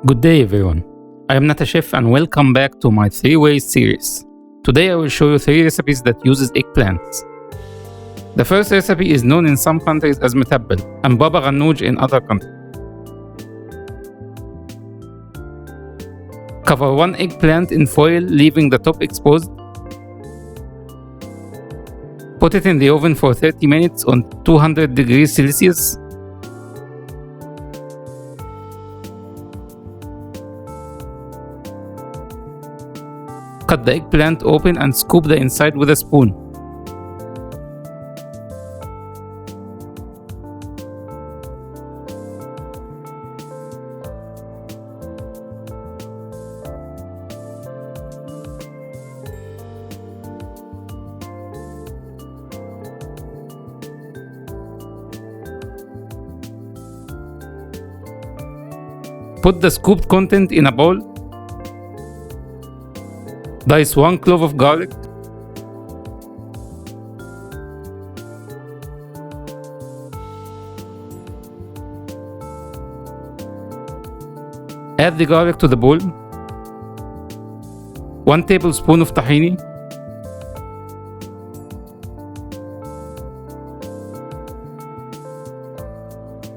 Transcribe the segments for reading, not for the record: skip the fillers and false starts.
Good day everyone, I am Nata Chef and welcome back to my 3 ways series. Today I will show you 3 recipes that uses eggplants. The first recipe is known in some countries as Mutabbal and Baba ghanoush in other countries. Cover 1 eggplant in foil leaving the top exposed. Put it in the oven for 30 minutes on 200 degrees Celsius. Cut the eggplant open and scoop the inside with a spoon. Put the scooped content in a bowl. Dice 1 clove of garlic. Add the garlic to the bowl. 1 tablespoon of tahini.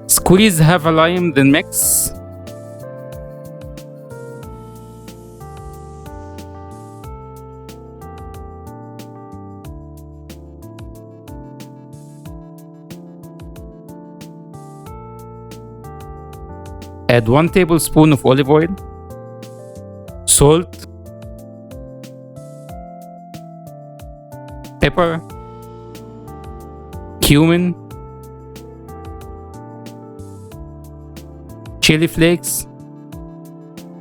Squeeze half a lime, then mix. Add 1 tablespoon of olive oil, salt, pepper, cumin, chili flakes.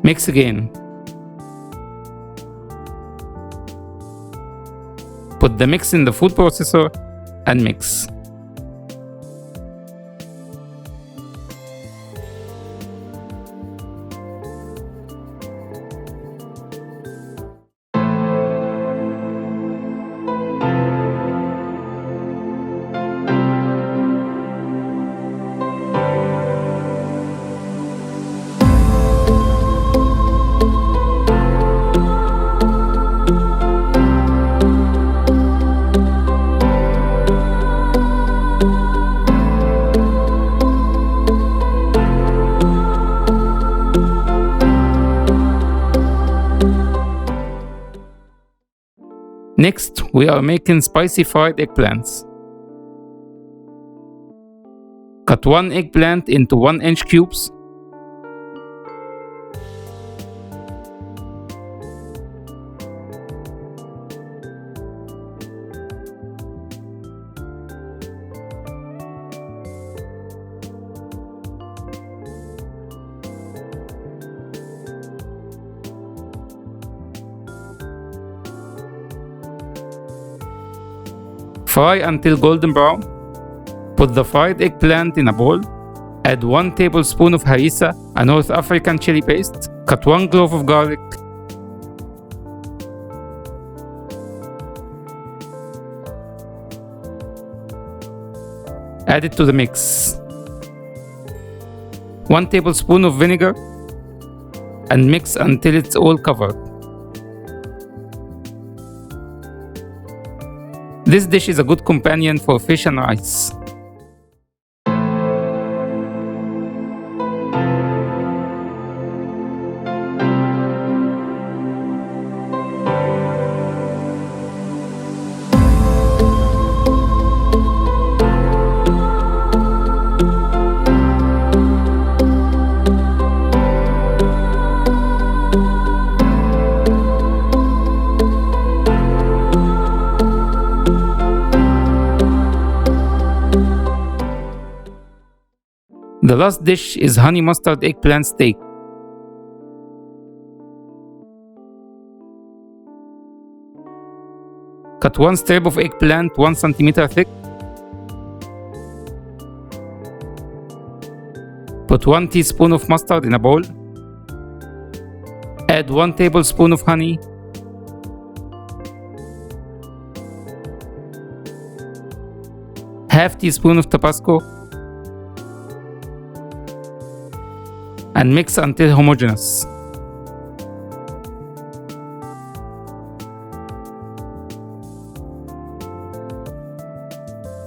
Mix again. Put the mix in the food processor and mix. Next, we are making spicy fried eggplants. Cut 1 eggplant into 1-inch cubes. Fry until golden brown. Put the fried eggplant in a bowl. Add 1 tablespoon of harissa, a North African chili paste. Cut 1 clove of garlic. Add it to the mix. 1 tablespoon of vinegar and mix until it's all covered. This dish is a good companion for fish and rice. The last dish is honey mustard eggplant steak. Cut 1 strip of eggplant 1 cm thick. Put 1 teaspoon of mustard in a bowl. Add 1 tablespoon of honey. Half teaspoon of Tabasco. and mix until homogeneous.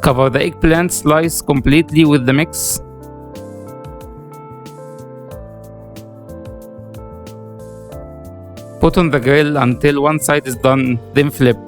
Cover the eggplant slice completely with the mix. Put on the grill until one side is done, then flip.